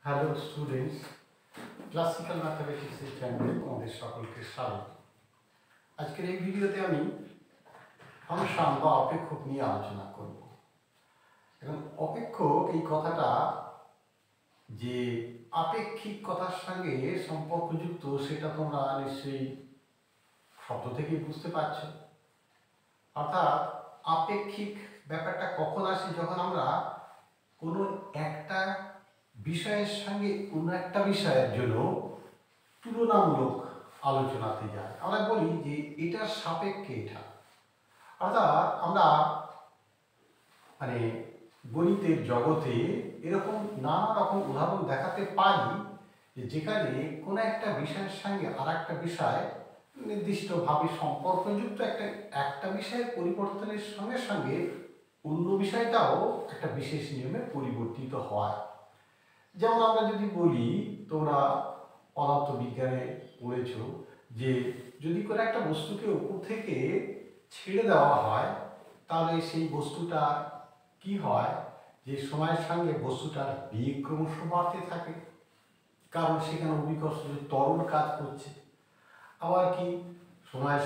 Hello students, classical ম্যাথমেটিক্সের চ্যানেলে তোমাদের সকলকে স্বাগত। আজকের এই ভিডিওতে আমি ফাংশন বা অপেক্ষক নিয়ে আলোচনা করব। এখন অপেক্ষক এই কথাটা যে আপেক্ষিক কথার সঙ্গে সম্পর্কযুক্ত সেটা তোমরা নিশ্চয়ই শব্দ থেকেই বুঝতে পারছো। অর্থাৎ আপেক্ষিক ব্যাপারটা কখন আসে, যখন আমরা কোনো একটা বিষয়ের সঙ্গে অন্য একটা বিষয়ের জন্য তুলনামূলক আলোচনাতে যায়। আমরা বলি যে এটার সাপেক্ষে এটা। অর্থাৎ আমরা গণিতের জগতে এরকম নানা রকম উদাহরণ দেখাতে পারি যে যেখানে কোনো একটা বিষয়ের সঙ্গে আর একটা বিষয় নির্দিষ্টভাবে সম্পর্কযুক্ত একটা বিষয়ের পরিবর্তনের সঙ্গে সঙ্গে অন্য বিষয়টাও একটা বিশেষ নিয়মে পরিবর্তিত হয়। যেমন আমরা যদি বলি, তোমরা পদার্থবিজ্ঞানে পড়েছ যে যদি কোনো একটা বস্তুকে উপর থেকে ছেড়ে দেওয়া হয় তাহলে সেই বস্তুটা কি হয়, যে সময়ের সঙ্গে বস্তুটার বেগ ক্রমশ বাড়তে থাকে, কারণ সেখানে অভিকর্ষ ত্বরণ কাজ করছে। আবার কি সময়ের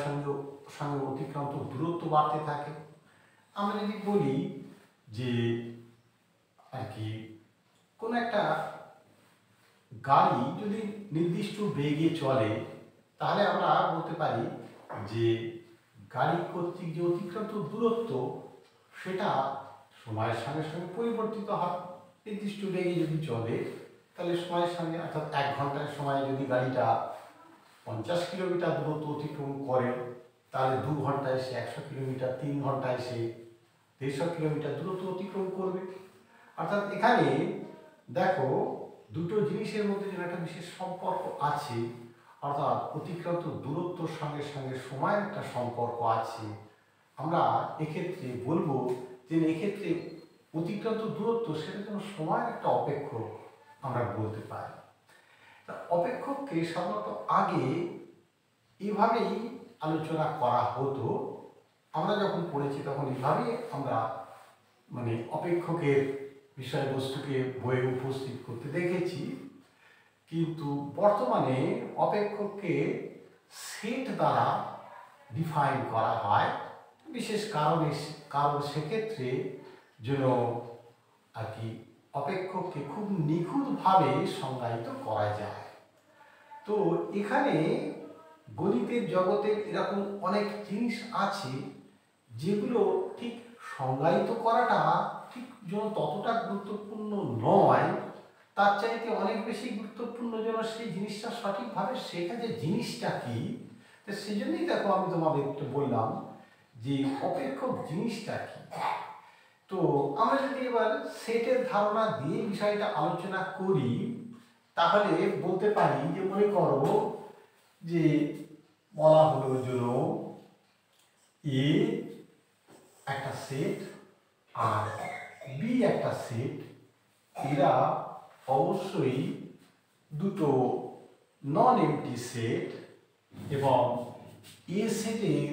সঙ্গে অতিক্রান্ত দূরত্ব বাড়তে থাকে। আমরা যদি বলি যে কোনো একটা গাড়ি যদি নির্দিষ্ট বেগে চলে তাহলে আমরা বলতে পারি যে গাড়ি কর্তৃক যে অতিক্রান্ত দূরত্ব সেটা সময়ের সঙ্গে সঙ্গে পরিবর্তিত হয়। নির্দিষ্ট বেগে যদি চলে তাহলে সময়ের সঙ্গে, অর্থাৎ 1 ঘন্টার সময় যদি গাড়িটা 50 কিলোমিটার দূরত্ব অতিক্রম করে তাহলে 2 ঘন্টায় সে 100 কিলোমিটার, 3 ঘন্টায় সে 150 কিলোমিটার দূরত্ব অতিক্রম করবে। অর্থাৎ এখানে দেখো দুটো জিনিসের মধ্যে যেন একটা বিশেষ সম্পর্ক আছে, অর্থাৎ অতিক্রান্ত দূরত্বর সঙ্গে সঙ্গে সময়ের একটা সম্পর্ক আছে। আমরা এক্ষেত্রে বলবো যে এক্ষেত্রে অতিক্রান্ত দূরত্ব সেটা যেন সময়ের একটা অপেক্ষক আমরা বলতে পারি। অপেক্ষককে সাধারণত আগে এভাবেই আলোচনা করা হতো। আমরা যখন পড়েছি তখন এভাবেই আমরা অপেক্ষকের বিষয়বস্তুকে বইয়ে উপস্থিত করতে দেখেছি। কিন্তু বর্তমানে অপেক্ষককে সেট দ্বারা ডিফাইন করা হয় বিশেষ কারণ সেক্ষেত্রে যেন অপেক্ষককে খুব নিখুঁতভাবে সংজ্ঞায়িত করা যায়। তো এখানে গণিতের জগতের এরকম অনেক জিনিস আছে যেগুলো ঠিক সংজ্ঞায়িত করাটা ঠিক যেন ততটা গুরুত্বপূর্ণ নয়, তার চাইতে অনেক বেশি গুরুত্বপূর্ণ যেন সেই জিনিসটা সঠিকভাবে শেখা, যে জিনিসটা কি। তো সেই জন্যই দেখো আমি তোমাদের একটু বললাম যে অপেক্ষক জিনিসটা কি। তো আমরা যদি এবার সেটের ধারণা দিয়ে বিষয়টা আলোচনা করি তাহলে বলতে পারি যে মনে করো যে বলা হলো যেন এ একটা সেট আর বি একটা সেট, এরা অবশ্যই দুটো নন এমটি সেট এবং এ সেটের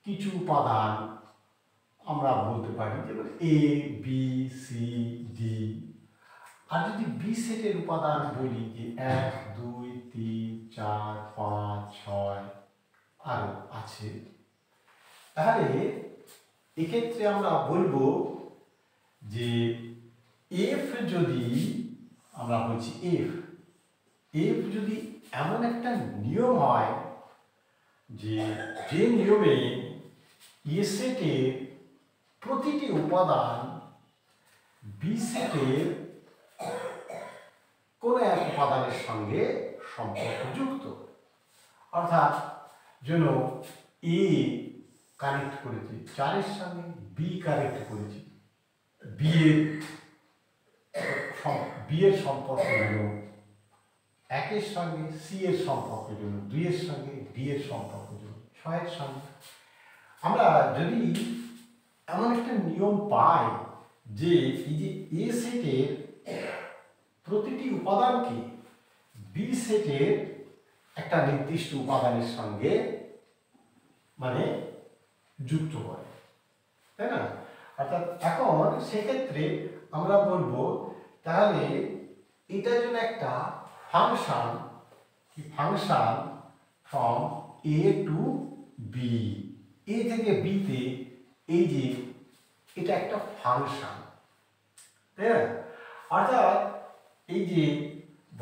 কিছু উপাদান আমরা বলতে পারি যেমন এ বি সি ডি। আর যদি বি সেটের উপাদান বলি যে 1 2 3 4 5 6 আরো আছে, তাহলে এক্ষেত্রে আমরা বলবো যে এফ যদি আমরা বলছি এফ যদি এমন একটা নিয়ম হয় যে নিয়মে এ সেটের প্রতিটি উপাদান বি সেটের কোনো এক উপাদানের সঙ্গে সম্পর্কযুক্ত, অর্থাৎ যেন এ কানেক্ট করেছে 4-এর সঙ্গে, বি কানেক্ট করেছে বি এর সম্পর্ক যেন 1-এর সঙ্গে, সি এর সম্পর্ক যেন 2-এর সঙ্গে, ডি এর সম্পর্ক যেন 6-এর সঙ্গে। আমরা যদি এমন একটা নিয়ম পাই যে এই যে এ সেটের প্রতিটি উপাদানকে বি সেটের একটা নির্দিষ্ট উপাদানের সঙ্গে যুক্ত করে, তাই না? অর্থাৎ এখন সেক্ষেত্রে আমরা বলবো তাহলে এটার জন্য একটা function function from A to B, A থেকে বিতে, এই যে এটা একটা ফাংশন, তাই না? অর্থাৎ এই যে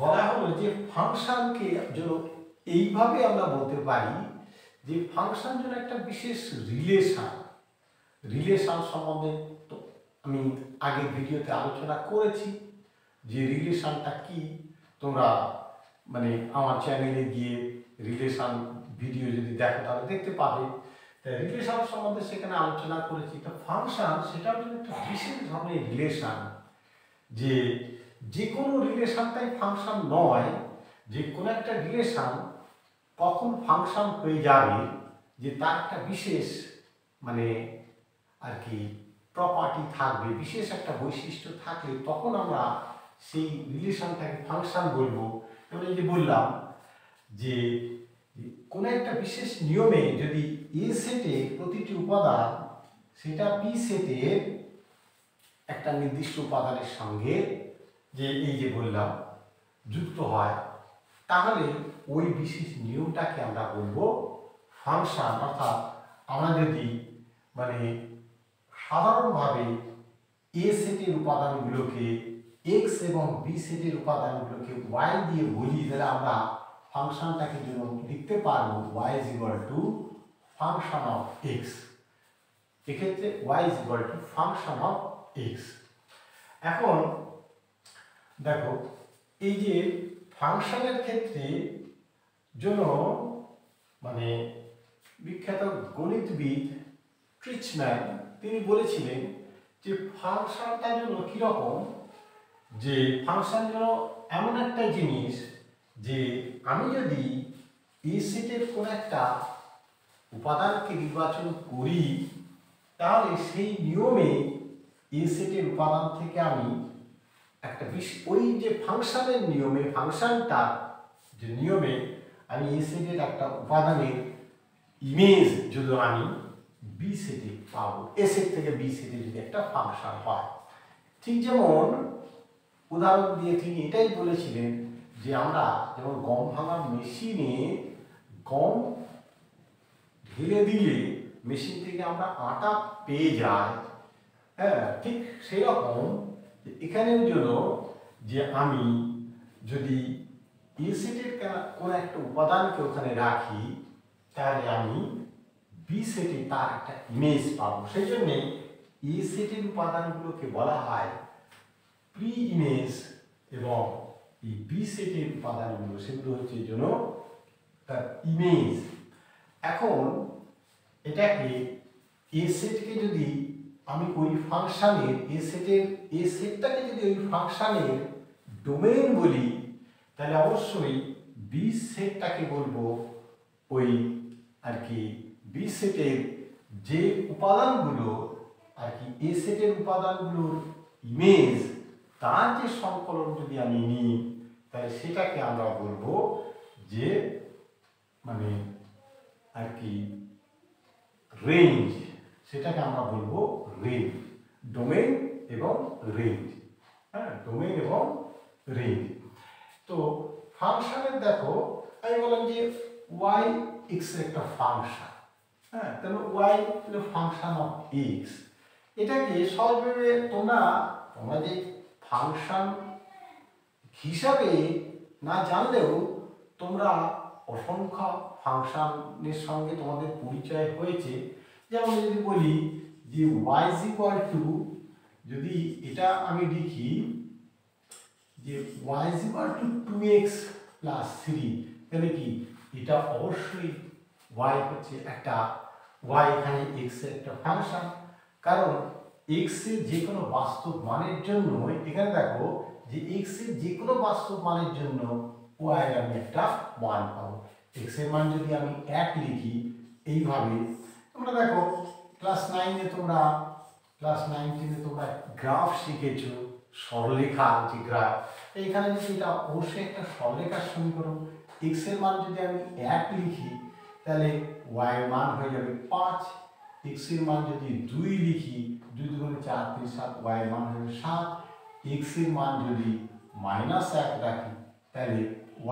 বলা হলো যে ফাংশনকে জন্য এইভাবে আমরা বলতে পারি যে ফাংশন যেন একটা বিশেষ রিলেশন সম্বন্ধে তো আমি আগের ভিডিওতে আলোচনা করেছি যে রিলেশনটা কি। তোমরা মানে আমার চ্যানেলে গিয়ে রিলেশন ভিডিও যদি দেখো তাহলে দেখতে পাবে। রিলেশন সম্বন্ধে সেখানে আলোচনা করেছি। তো ফাংশন সেটা হচ্ছে একটা বিশেষ ধরনের রিলেশন, যে যে কোনো রিলেশনটাই ফাংশন নয়, যে কোনো একটা রিলেশন কখন ফাংশন হয়ে যাবে যে তার একটা বিশেষ মানে আর কি প্রপার্টি থাকবে, বিশেষ একটা বৈশিষ্ট্য থাকলে তখন আমরা সেই রিলেশনটাকে ফাংশন বলবো। এবং এই যে বললাম যে কোনো একটা বিশেষ নিয়মে যদি এ সেটে প্রতিটি উপাদান সেটা বি সেটের একটা নির্দিষ্ট উপাদানের সঙ্গে যে এই যে বললাম যুক্ত হয়, তাহলে ওই বিশেষ নিয়মটাকে আমরা বলবো ফাংশন। অর্থাৎ আমরা যদি মানে সাধারণভাবে এ সেটের উপাদানগুলোকে এক্স এবং বি সেটের উপাদানগুলোকে ওয়াই দিয়ে বলি, তাহলে আমরা ফাংশনটাকে জন্য লিখতে পারবো Y is equal to function of X. এক্ষেত্রে Y is equal to function of X. এখন দেখো এই যে ফাংশনের ক্ষেত্রে জন্য মানে বিখ্যাত গণিতবিদ ট্রিচম্যান তিনি বলেছিলেন যে ফাংশনটা জন্য কীরকম, যে ফাংশন যেন এমন একটা জিনিস যে আমি যদি এ সেটের কোনো একটা উপাদানকে নির্বাচন করি তাহলে সেই নিয়মে এ সেটের উপাদান থেকে আমি একটা ওই যে ফাংশনের নিয়মে ফাংশনটা যে নিয়মে আমি এ সেটের একটা উপাদানের ইমেজ যদি আমি বি সেটে পাবো, এ সেট থেকে বি সেটে যদি একটা ফাংশন হয়। ঠিক যেমন উদাহরণ দিয়ে তিনি এটাই বলেছিলেন যে আমরা যেমন গম ভাঙার মেশিনে গম ঢেলে দিলে মেশিন থেকে আমরা আটা পেয়ে যাই, হ্যাঁ ঠিক সেরকম এখানের জন্য যে আমি যদি এ সেটের কোনো একটা উপাদানকে ওখানে রাখি তাহলে আমি বি সেটে তার একটা ইমেজ পাবো। সেই জন্যে এ সেটের উপাদানগুলোকে বলা হয় প্রি ইমেজ এবং এই বি সেটের উপাদানগুলো সেগুলো হচ্ছে এই জন্য তার ইমেজ। এখন এটাকে এ সেটকে যদি আমি ওই ফাংশনের এ সেটটাকে যদি ওই ফাংশনের ডোমেইন বলি তাহলে অবশ্যই বি সেটটাকে বলবো ওই আর কি বি সেটের যে উপাদানগুলো আর কি এ সেটের উপাদানগুলোর ইমেজ তার যে সংকলন যদি আমি নিই তাহলে সেটাকে আমরা বলবো যে মানে আর কি রেঞ্জ, সেটাকে আমরা বলবো রেঞ্জ, ডোমেইন এবং রেঞ্জ। হ্যাঁ, ডোমেইন এবং রেঞ্জ। তো ফাংশনের দেখো আমি বললাম যে ওয়াই এক্স এর একটা ফাংশন, হ্যাঁ তাহলে ওয়াই হলো ফাংশন অফ এক্স। এটাকে সহজভাবে তোমরা যে ফাংশন হিসাবে না জানলেও তোমরা অসংখ্য ফাংশনের সঙ্গে তোমাদের পরিচয় হয়েছে। যেমন যদি বলি যে ওয়াই ইজ ইকুয়াল টু, যদি এটা আমি লিখি যে Y is equal to 2x plus 3, তাহলে কি এটা অবশ্যই ওয়াই হচ্ছে একটা ওয়াই এখানে এক্স এর একটা ফাংশন, কারণ এক্স এর যে কোনো বাস্তব মানের জন্য এখানে দেখো যে এক্স এর যে কোনো বাস্তব মানের জন্য ওয়াই এর আমি একটা মান পাবো। এক্স এর মান যদি আমি 1 লিখি এইভাবে, তোমরা দেখো ক্লাস 9-এ তোমরা ক্লাস 9-10-এ তোমরা গ্রাফ শিখেছো, সরলরেখা যে গ্রাফ, এইখানে যদি এটা অবশ্যই একটা সরলরেখার সমীকরণ। এক্স এর মান যদি আমি 1 লিখি তাহলে ওয়াই এর মান হয়ে যাবে 5, এক্স এর মান যদি 2 লিখি 2 × 4 = 7, ওয়াই এর মান হবে 7, এক্স এর মান যদি -1 রাখি তাহলে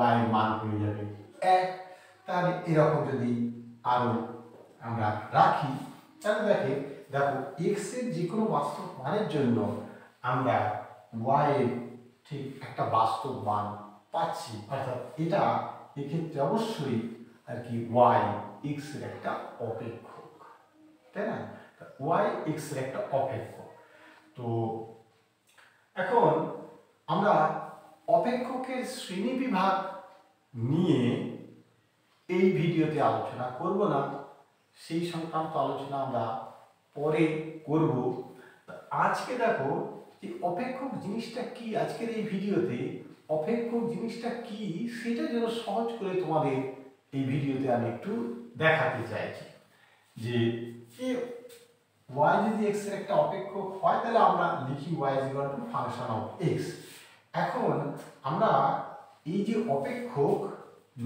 y এর মান হয়ে যাবে 1। তাহলে এরকম যদি আরো আমরা রাখি তাহলে দেখো x এর যে কোনো বাস্তব মানের জন্য আমরা y এর ঠিক একটা বাস্তব মান পাচ্ছি, অর্থাৎ এটা এক্ষেত্রে অবশ্যই আর কি y x এর একটা অপেক্ষক, তাই না? y x এর একটা অপেক্ষক। তো এখন আমরা অপেক্ষকের শ্রেণীবিভাগ নিয়ে এই ভিডিওতে আলোচনা করব না, সেই সংক্রান্ত আলোচনা আমরা পরে করব। আজকে দেখো যে অপেক্ষক জিনিসটা কি, আজকের এই ভিডিওতে অপেক্ষক জিনিসটা কি সেটা যেন সহজ করে তোমাদের এই ভিডিওতে আমি একটু দেখাতে চাইছি। যে y যদি x এর একটা অপেক্ষক হয় তাহলে আমরা লিখি y ফাংশন অফ x। এখন আমরা এই যে অপেক্ষক,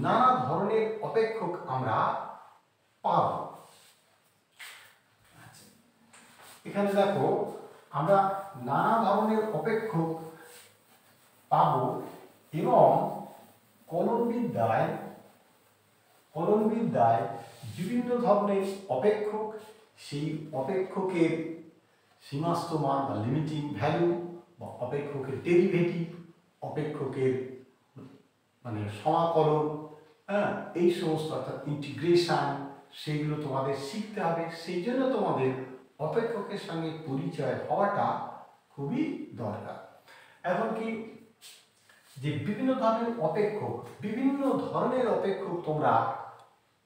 নানা ধরনের অপেক্ষক আমরা পাব। এখানে দেখো আমরা নানা ধরনের অপেক্ষক পাব এবং কলনবিদ্যায় বিভিন্ন ধরনের অপেক্ষক, সেই অপেক্ষকের সীমাস্থ মান বা লিমিটিং ভ্যালু বা অপেক্ষকের ডেরিভেটিভ, অপেক্ষকের মানে সমাকলন, হ্যাঁ, এই সমস্ত অর্থাৎ ইন্টিগ্রেশন, সেইগুলো তোমাদের শিখতে হবে। সেই জন্য তোমাদের অপেক্ষকের সঙ্গে পরিচয় হওয়াটা খুবই দরকার। এখন কি যে বিভিন্ন ধরনের অপেক্ষক তোমরা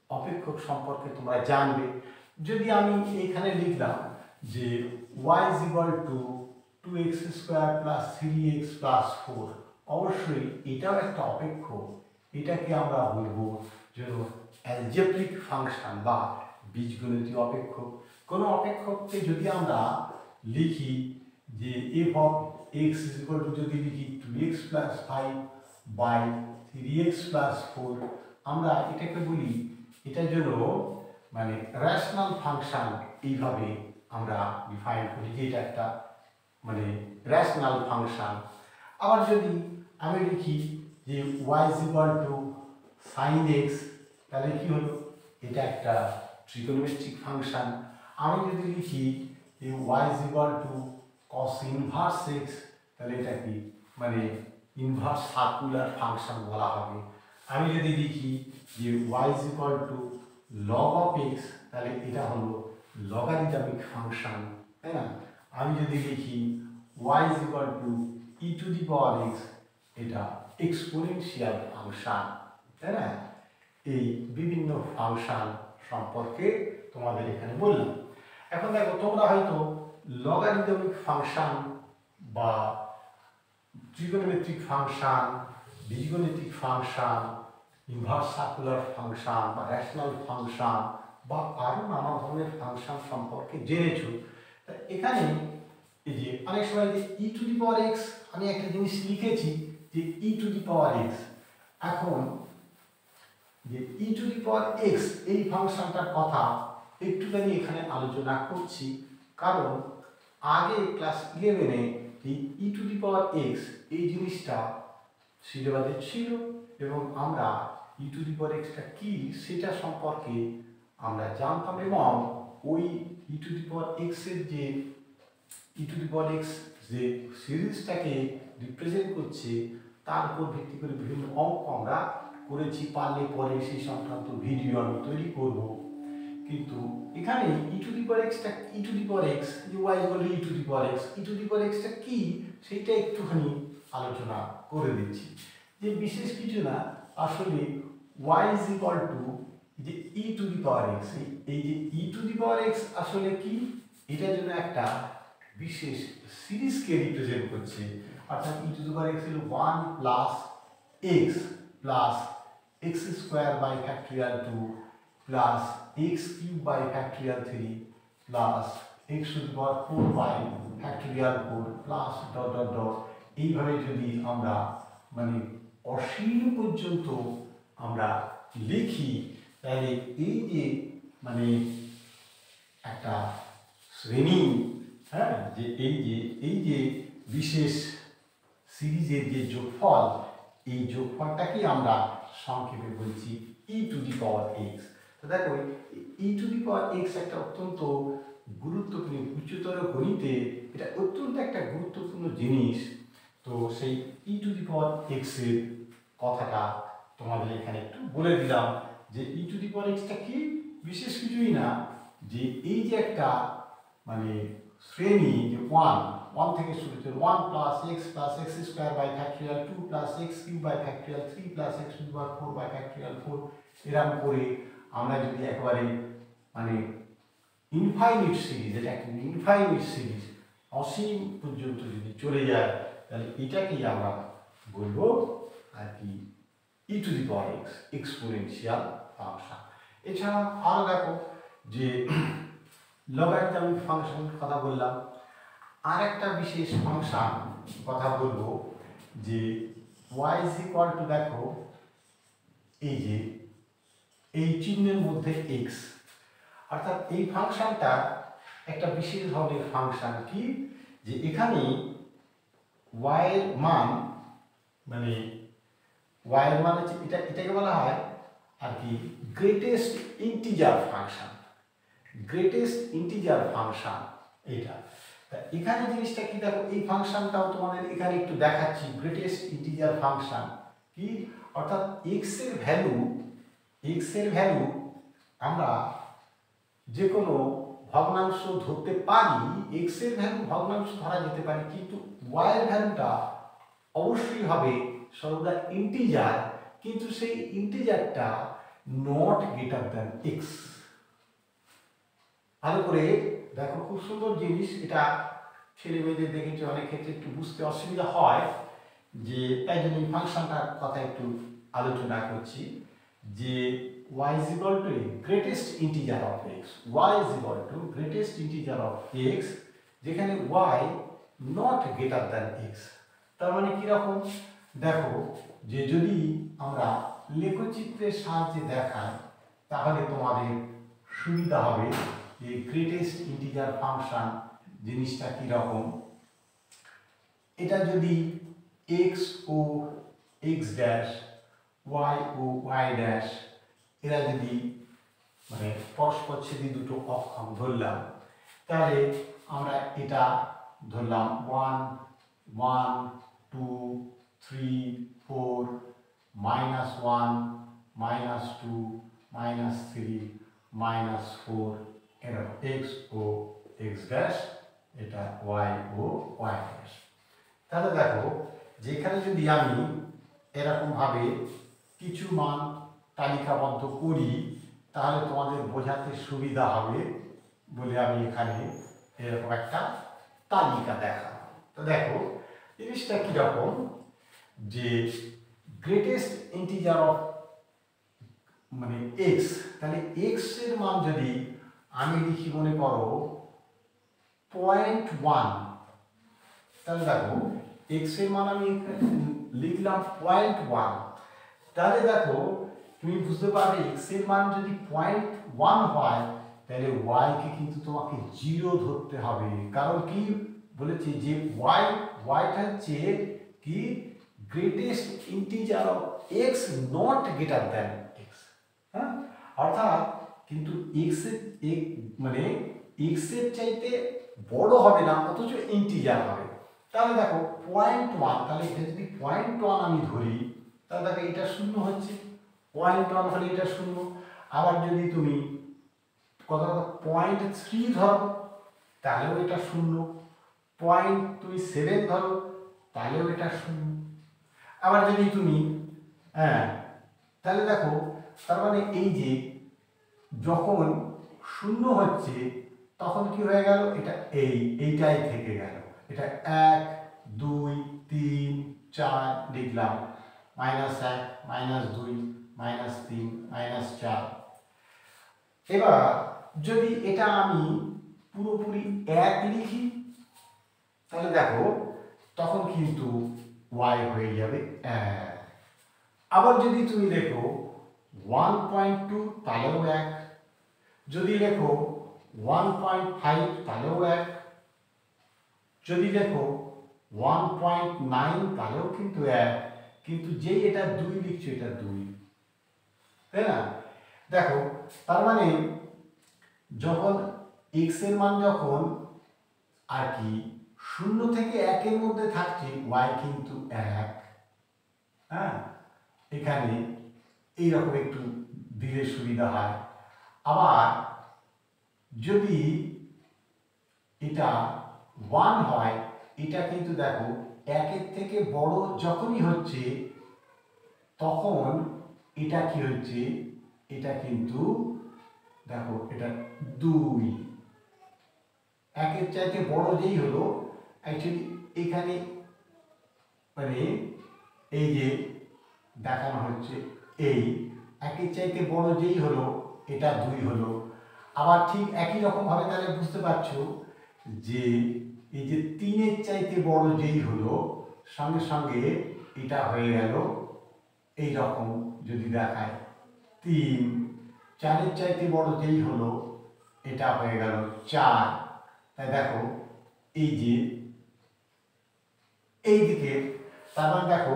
অপেক্ষক সম্পর্কে তোমরা জানবে। যদি আমি এখানে লিখলাম যে y = 2x² + 3x + 4, অবশ্যই এটাও একটা অপেক্ষক। এটাকে আমরা বলবো যে অ্যালজেব্রিক ফাংশন বা বীজগণিতীয় অপেক্ষক। কোনো অপেক্ষককে যদি আমরা লিখি যে f of x = যদি লিখি 2x + 5/3x + 4, আমরা এটাকে বলি এটার জন্য মানে রেশনাল ফাংশন, এইভাবে আমরা ডিফাইন করি যে এটা একটা মানে রেশনাল ফাংশন। আবার যদি আমি লিখি যে y = sin x, তাহলে কি হলো, এটা একটা ট্রিগোনোমেট্রিক ফাংশন। আমি যদি লিখি যে y = cos ইনভার্স x, তাহলে এটা কি মানে ইনভার্স সার্কুলার ফাংশন বলা হবে। আমি যদি লিখি যে y = log of x, তাহলে এটা হলো লগারিদমিক ফাংশন, তাই না? আমি যদি লিখি y = e⁻x, এটা এক্সপোনেনশিয়াল ফাংশন, তাই না? এই বিভিন্ন ফাংশন সম্পর্কে তোমাদের এখানে বললাম। এখন দেখো তোমরা হয়তো লগারিদমিক ফাংশন বা ট্রিগোনোমেট্রিক ফাংশন, বীজগণিতিক ফাংশন, ইনভার্স সার্কুলার ফাংশন বা রেশনাল ফাংশন বা আরো নানা ধরনের ফাংশন সম্পর্কে জেনেছো। এখানে এই যে অনেক সময় যে e⁻x, আমি একটা জিনিস লিখেছি যে e⁻x, এখন যে e⁻x এই ফাংশনটার কথা একটুখানি এখানে আলোচনা করছি, কারণ আগে ক্লাস 11-এ এই e⁻x এই জিনিসটা সিলেবাসে ছিল এবং আমরা e⁻x-টা কি সেটা সম্পর্কে আমরা জানতাম এবং ওই e⁻x এর যে e⁻x যে সিরিজটাকে রিপ্রেজেন্ট করছে তার উপর ভিত্তি করে বিভিন্ন অঙ্ক আমরা করেছি। পারলে পরে সেই সংক্রান্ত ভিডিও আমি তৈরি করব। কিন্তু এখানে e⁻x-টা e⁻x যে y = e⁻x-টা কি সেটা একটুখানি আলোচনা করে দিচ্ছি। যে বিশেষ কিছু না, আসলে y = যে e⁻x, এই যে e⁻x আসলে কি, এটার জন্য একটা বিশেষ সিরিজকে রিপ্রেজেন্ট করছে। অর্থাৎ e⁻x হলো 1 + x plus x² plus x³ plus x⁴ plus dot dot dot, এইভাবে যদি আমরা মানে অসীম পর্যন্ত আমরা লিখি, তাহলে এই যে মানে একটা শ্রেণী, হ্যাঁ, যে এই যে বিশেষ সিরিজের যে যোগফল, এই যোগফলটাকে আমরা সংক্ষেপে বলছি e⁴x। তো দেখো e⁴x একটা অত্যন্ত গুরুত্বপূর্ণ, উচ্চতর গণিতে এটা অত্যন্ত একটা গুরুত্বপূর্ণ জিনিস। তো সেই e⁴x এর কথাটা তোমাদের এখানে একটু বলে দিলাম যে e⁴xটা কি, বিশেষ কিছুই না, যে এই যে একটা মানে শ্রেণী, যে 1 থেকে শুরু হচ্ছে 1 + x + x² by factorial 2 + x³ by factorial 3 + x⁴ by factorial 4, এরকম করে আমরা যদি একবারে মানে ইনফাইনিট সিরিজ, এটা একটা ইনফাইনিট সিরিজ, অসীম পর্যন্ত যদি চলে যায়, তাহলে এটাকেই আমরা বলবো আর কি e⁴x, এক্সপোনেনশিয়াল ফাংশন। এছাড়া আরও দেখো যে লগারিদমিক ফাংশন কথা বললাম, আর একটা বিশেষ ফাংশন কথা বলবো যে y = দেখো এই যে এই চিহ্নের মধ্যে x, অর্থাৎ এই ফাংশনটা একটা বিশেষ ধরনের ফাংশন কি, যে এখানে y এর মান মানে y এর মান হচ্ছে এটাকে বলা হয় আর কি greatest integer function, greatest integer function এটা। তা এখানে জিনিসটা কি দেখো, এই ফাংশনটাও তোমাদের এখানে একটু দেখাচ্ছি, গ্রেটেস্ট ইন্টিজার ফাংশন কি, অর্থাৎ x এর ভ্যালু আমরা যে কোনো ভগ্নাংশ ধরতে পারি, x এর ভ্যালু ভগ্নাংশ ধরা যেতে পারে, কিন্তু y এর ভ্যালুটা অবশ্যই হবে সর্বদা ইন্টিজার, কিন্তু সেই ইন্টিজারটা নট গ্রেটার দ্যান x। ভালো করে দেখো, খুব সুন্দর জিনিস এটা, ছেলে মেয়েদের দেখেছি অনেক ক্ষেত্রে একটু বুঝতে অসুবিধা হয়, যে তাই জন্য এই ফাংশনটার কথা একটু আলোচনা করছি, যে y = greatest integer of x, y = greatest integer of x, যেখানে y not greater than x। তার মানে কিরকম দেখো, যে যদি আমরা লেখচিত্রের সাহায্যে দেখাই তাহলে তোমাদের সুবিধা হবে যে গ্রেটেস্ট ইন্টিজার ফাংশন জিনিসটা কিরকম। এটা যদি x ও x', y ও y', এরা যদি মানে পরস্পরচ্ছেদী দুটো অক্ষম ধরলাম, তাহলে আমরা এটা ধরলাম 1 1 2 3 4 -1 -2 -3 -4, এরকম x ও x', এটা y ও y'। তাহলে দেখো, যেখানে যদি আমি এরকম ভাবে কিছু মান তালিকাবদ্ধ করি, তাহলে তোমাদের বোঝাতে সুবিধা হবে বলে আমি এখানে এরকম একটা তালিকা দেখাবো। তো দেখো জিনিসটা কিরকম, যে গ্রেটেস্ট ইন্টিজার অফ মানে x, তাহলে x এর মান যদি আমি লিখি মনে করো 0.1, তাহলে দেখো x এর মান আমি লিখলাম 0.1, তাহলে দেখো তুমি বুঝতে পারবে x এর মান যদি 0.1 হয়, তাহলে y কে কিন্তু তোমাকে 0 ধরতে হবে। কারণ কি বলেছি, যে yটা হচ্ছে কি greatest integer of x not greater than x। হ্যাঁ, অর্থাৎ কিন্তু x এর চাইতে বড় হবে না, অথচ ইন্টিজার হবে। তাহলে দেখো 0.1, তাহলে এটা যদি 0.1 আমি ধরি, তাহলে দেখো এটা 0 হচ্ছে, 0.1 হলে এটা 0। আবার যদি তুমি কত 0.3 ধরো, তাহলেও এটা 0। 0.27 ধরো, তাহলেও এটা 0। আবার যদি তুমি তাহলে দেখো, তার মানে এই যে যখন 0 হচ্ছে তখন কি হয়ে গেল, এটা এইটাই থেকে গেল, এটা 1 2 3 4 লিখলাম, -1 -2 -3 -4। এবার যদি এটা আমি পুরোপুরি 1 লিখি, তাহলে দেখো তখন কিন্তু y হয়ে যাবে 1। আবার যদি তুমি দেখো 1.2, তাহলেও 1, যদি লেখো 1.5, তাহলেও 1, যদি লেখো 1.9 তাহলেও কিন্তু 1, কিন্তু যেই এটা 2 লিখছো এটা 2, তাই না? দেখো তার মানে যখন x এর মান যখন আর কি 0 থেকে 1 এর মধ্যে থাকছে y কিন্তু 1, হ্যাঁ, এখানে এইরকম একটু দিলে সুবিধা হয়। আবার যদি এটা 1 হয়, এটা কিন্তু দেখো 1 এর থেকে বড় যখনই হচ্ছে তখন এটা কি হচ্ছে, এটা কিন্তু দেখো এটা 2, 1 এর চাইতে বড় যেই হলো অ্যাকচুয়ালি এখানে মানে এই যে দেখানো হচ্ছে এই 1 এর চাইতে বড় যেই হলো এটা 2 হলো। আবার ঠিক একই রকম ভাবে তাহলে বুঝতে পারছো যে এই যে 3 এর চাইতে বড় যেই হলো সঙ্গে সঙ্গে এটা হয়ে গেল এই রকম যদি দেখায় 3, 4 এর চাইতে বড় যেই হলো এটা হয়ে গেল 4। তাই দেখো এই যে এই দিকে তার মানে দেখো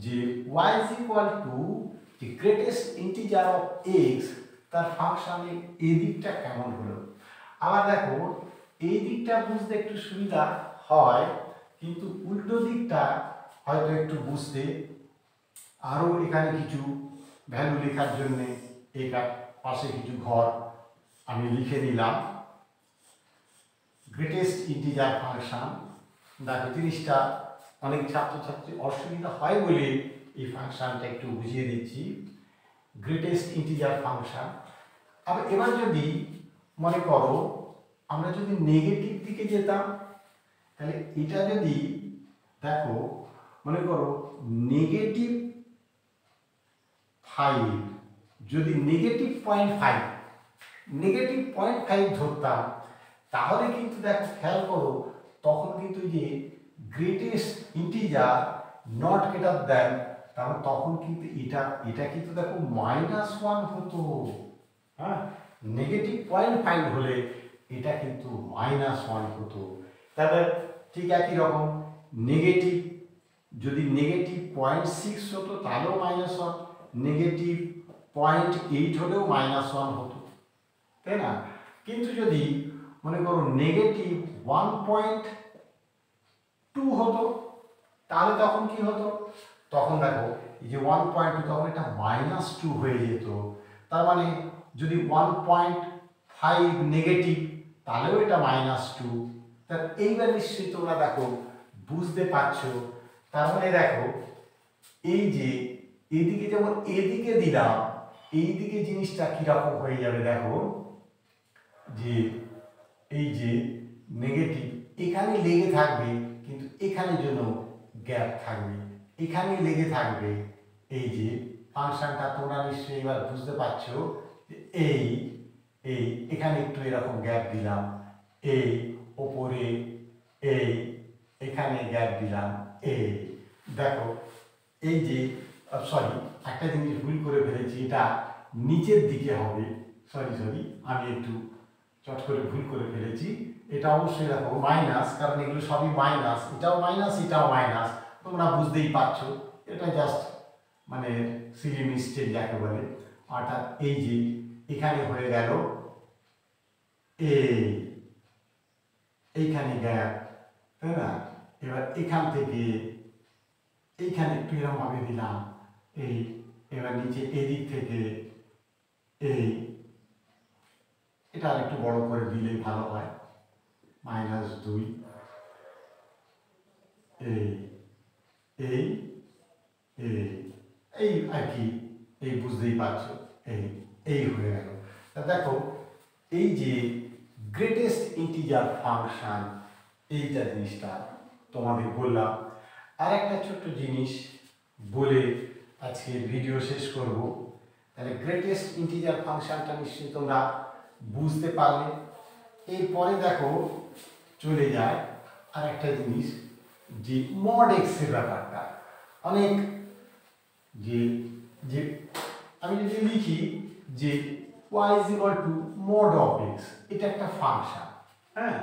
যে y is equal to the greatest integer of x, তার ফাংশনের এই দিকটা কেমন হলো। আবার দেখো এই দিকটা বুঝতে একটু সুবিধা হয়, কিন্তু উল্টো দিকটা হয়তো একটু বুঝতে আরও এখানে কিছু ভ্যালু লেখার জন্য এটা পাশে কিছু ঘর আমি লিখে নিলাম। গ্রেটেস্ট ইন্টিজার ফাংশন, দেখো জিনিসটা অনেক ছাত্রছাত্রী অসুবিধা হয় বলে এই ফাংশনটা একটু বুঝিয়ে দিচ্ছি। Greatest integer function. আবার এবার যদি মনে করো আমরা যদি নেগেটিভ দিকে যেতাম, তাহলে এটা যদি দেখো মনে করো নেগেটিভ 5, যদি নেগেটিভ 0.5 নেগেটিভ 0.5 ধরতাম, তাহলে কিন্তু দেখো খেয়াল করো তখন কিন্তু যে greatest integer not greater than, তাহলে তখন কিন্তু এটা কিন্তু দেখো -1 হতো। হ্যাঁ, নেগেটিভ 0.5 হলে এটা কিন্তু -1 হতো। তাহলে ঠিক একই রকম নেগেটিভ যদি নেগেটিভ 0.6 হতো তাহলেও -1, নেগেটিভ 0.8 হলেও -1 হতো, তাই না? কিন্তু যদি মনে করো নেগেটিভ 1.2 হতো তাহলে তখন কি হতো, তখন দেখো এই যে 1.2 তখন এটা -2 হয়ে যেত। তার মানে যদি 1.5 নেগেটিভ তাহলেও এটা -2। তার এইবার নিশ্চয়ই তোমরা দেখো বুঝতে পারছো। তার মানে দেখো এই যে এদিকে যেমন এদিকে দিলাম, এই দিকে জিনিসটা কিরকম হয়ে যাবে দেখো, যে এই যে নেগেটিভ এখানে লেগে থাকবে কিন্তু এখানে জন্য গ্যাপ থাকবে, এখানে লেগে থাকবে। এই যে ফাংশনটা তোমরা নিশ্চয়ই এবার বুঝতে পারছো যে এই এই এখানে একটু এরকম গ্যাপ দিলাম, এই ওপরে এই এখানে গ্যাপ দিলাম, এই দেখো এই যে সরি একটা জিনিস ভুল করে ফেলেছি, এটা নিচের দিকে হবে, সরি আমি একটু চট করে ভুল করে ফেলেছি। এটা অবশ্যই দেখো মাইনাস, কারণ এগুলো সবই মাইনাস, এটাও মাইনাস এটাও মাইনাস, তোমরা বুঝতেই পারছো। এটা জাস্ট মানে সিলি মিস্টেক যাকে বলে। অর্থাৎ এই যে এখানে হয়ে গেল এইখানে গ্যাপ, তাই না? এবার এখান থেকে এইখানে একটু এরকম ভাবে দিলাম এই, এবার নিচে এদিক থেকে এই, এটা আর একটু বড় করে দিলেই ভালো হয়, -2 এই এই এই এই আর কি, এই বুঝতেই পারছো এই এই হয়ে গেল। তা দেখো এই যে গ্রেটেস্ট ইন্টিজার ফাংশন, এইটা জিনিসটা তোমাদের বললাম। আর একটা ছোট্ট জিনিস বলে আজকের ভিডিও শেষ করব। তাহলে গ্রেটেস্ট ইন্টিজার ফাংশনটা নিশ্চয়ই তোমরা বুঝতে পারলে। এরপরে দেখো চলে যায় আর একটা জিনিস, যে মড এক্সের ব্যাপারটা। অনেক যে যে আমি যদি লিখি যে y is equal to mod of x, এটা একটা ফাংশন। হ্যাঁ,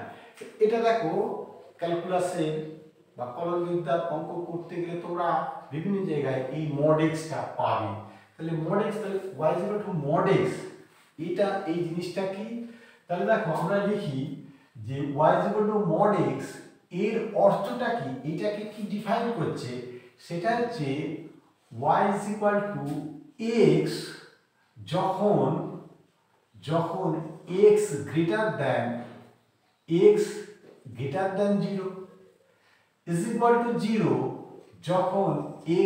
এটা দেখো ক্যালকুলাসের বা কলনবিদ্যার অঙ্ক করতে গেলে তোমরা বিভিন্ন জায়গায় এই mod x-টা পাবে। তাহলে mod x, তাহলে y is equal to mod x, এটা এই জিনিসটা কি? তাহলে দেখো আমরা লিখি যে y is equal to mod x এর অর্থটা কি, এটাকে কি ডিফাইন করছে, সেটা হচ্ছে y is equal to x যখন যখন x greater than 0 is equal to 0 যখন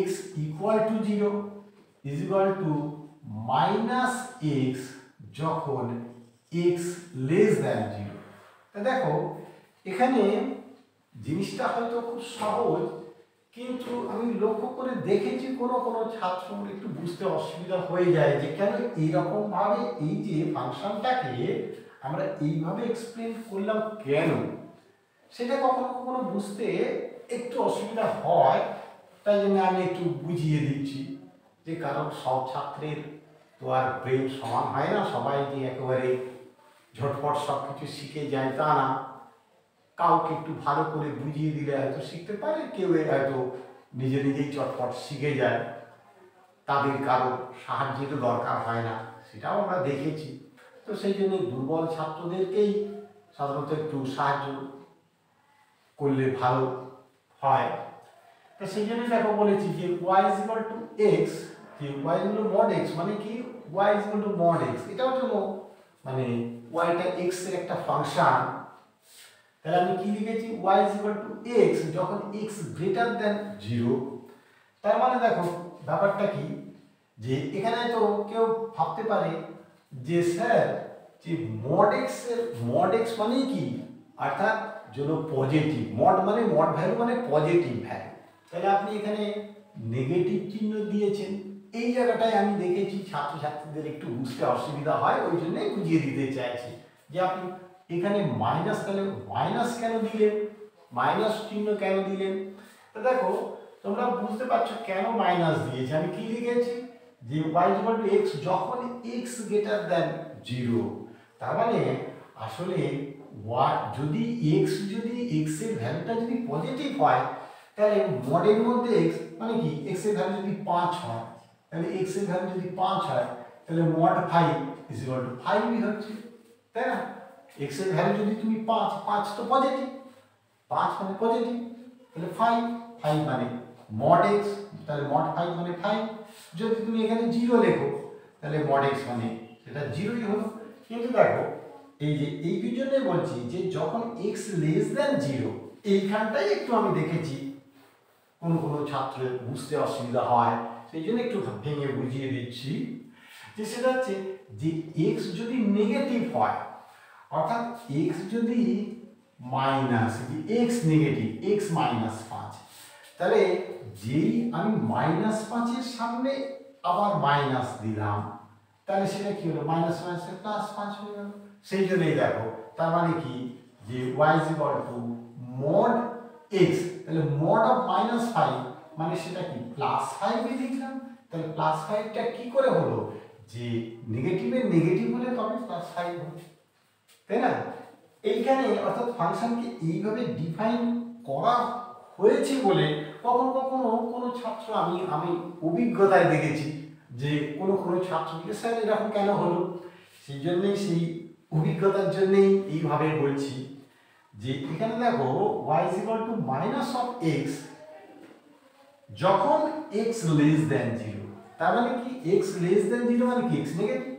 x equal to 0 is equal to minus x যখন x less than 0। তা দেখো এখানে জিনিসটা হয়তো খুব সহজ, কিন্তু আমি লক্ষ্য করে দেখেছি কোনো কোনো ছাত্র একটু বুঝতে অসুবিধা হয়ে যায় যে কেন এইরকম ভাবে এই যে ফাংশনটাকে আমরা এইভাবে এক্সপ্লেন করলাম কেন, সেটা কখনো কখনো বুঝতে একটু অসুবিধা হয়। তাই জন্য আমি একটু বুঝিয়ে দিচ্ছি যে কারণ সব ছাত্রের তো আর ব্রেন সমান হয় না, সবাই যে একেবারে ঝটপট সব কিছু শিখে যায় তা না। কাউকে একটু ভালো করে বুঝিয়ে দিলে হয়তো শিখতে পারে, কেউ হয়তো নিজে নিজেই চটপট শিখে যায়, তাদের কারো সাহায্যেরও দরকার হয় না, সেটাও আমরা দেখেছি। তো সেই জন্য দুর্বল ছাত্রদেরকেই সাধারণত একটু সাহায্য করলে ভালো হয়। তো সেই জন্য দেখো বলেছি যে y is equal to x, যে y is equal to mod x মানে কি, y is equal to mod x, এটাও জন্য মানে yটা x এর একটা ফাংশন। তাহলে আমি কি লিখেছি, y is equal to x যখন x greater than 0। তার মানে দেখো ব্যাপারটা কি, যে এখানে তো কেউ ভাবতে পারে যে স্যার যে mod x মানে কি, অর্থাৎ জন্য পজিটিভ, মড মানে মড ভ্যালু মানে পজিটিভ ভ্যালু। তাহলে আপনি এখানে নেগেটিভ চিহ্ন দিয়েছেন, এই জায়গাটায় আমি দেখেছি ছাত্রছাত্রীদের একটু বুঝতে অসুবিধা হয়, ওই জন্যই বুঝিয়ে দিতে চাইছি যে আপনি এখানে মাইনাস, তাহলে মাইনাস কেন দিলেন, মাইনাস চিহ্ন কেন দিলেন। তো দেখো তোমরা বুঝতে পারছো কেন মাইনাস দিয়েছি। আমি কি লিখেছি যে y is equal to x যখন x greater than 0, তার মানে আসলে যদি x এর ভ্যালুটা যদি পজিটিভ হয়, তাহলে মডের মধ্যে x মানে কি, x এর ভ্যালু যদি 5 হয়, তাহলে x এর ভ্যালু যদি 5 হয়, তাহলে mod 5 is equal to 5ই হচ্ছে, তাই না? x এর ভ্যালু যদি তুমি 5 তো পজিটিভ, 5 মানে পজিটিভ, তাহলে 5 মানে mod x, তাহলে mod 5 মানে 5। যদি তুমি এখানে 0 লেখো তাহলে mod x মানে সেটা 0ই হলো। কিন্তু দেখো এই যে এই জন্য বলছি যে যখন x লেস দ্যান 0, এইখানটাই একটু আমি দেখেছি কোন কোন ছাত্রের বুঝতে অসুবিধা হয়, সেই জন্য একটু ভেঙে বুঝিয়ে দিচ্ছি যে সেটা হচ্ছে যে x যদি নেগেটিভ হয়, অর্থাৎ x যদি minus, x negative, x minus 5, তাহলে যেই আমি মাইনাস 5-এর সামনে আবার মাইনাস দিলাম, তাহলে সেটা কি হলো, মাইনাস মাইনাসে প্লাস 5 হয়ে গেল। সেই জন্যই দেখো তার মানে কি যে y is equal to mod x, তাহলে mod of minus 5 মানে সেটা কি প্লাস 5ই লিখলাম। তাহলে প্লাস 5টা কি করে হলো, যে নেগেটিভের নেগেটিভ হলে তবে প্লাস 5 হবে, তাই না? এইখানে অর্থাৎ ফাংশনকে এইভাবে ডিফাইন করা হয়েছে বলে কখনো কখনো কোনো ছাত্র আমি অভিজ্ঞতায় দেখেছি যে কোনো ছাত্রকে স্যার এরকম কেন হলো, সেই জন্যই সেই অভিজ্ঞতার জন্যই এইভাবে বলছি যে এখানে দেখো y is equal to minus of x যখন x less than 0, তার মানে কি x less than 0 মানে কি x নেগেটিভ,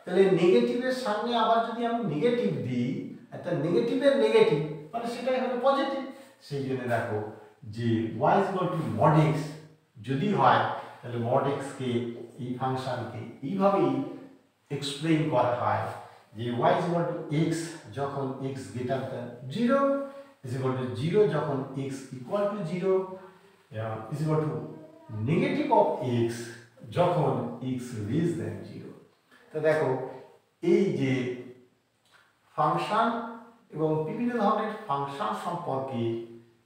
তাহলে নেগেটিভের সামনে আবার যদি আমি নেগেটিভ দিই, একটা নেগেটিভের নেগেটিভ মানে সেটাই হলো পজিটিভ। সেই জন্য দেখো যে y is equal to mod x যদি হয়, তাহলে mod x কে এই ফাংশনকে এইভাবেই এক্সপ্লেইন করা হয় যে y is equal to x যখন x greater than 0 is equal to 0 যখন x equal to 0 is equal to negative of x যখন x less than 0। তো দেখো এই যে ফাংশন এবং বিভিন্ন ধরনের ফাংশন সম্পর্কে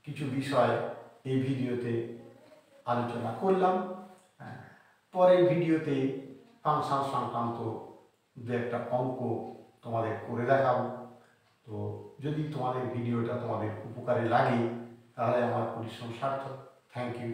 কিছু বিষয় এই ভিডিওতে আলোচনা করলাম। পরের ভিডিওতে ফাংশন সংক্রান্ত দু একটা অঙ্ক তোমাদের করে দেখাবো। তো যদি তোমাদের ভিডিওটা তোমাদের উপকারে লাগে তাহলে আমার পরিশ্রম সার্থক। Thank you.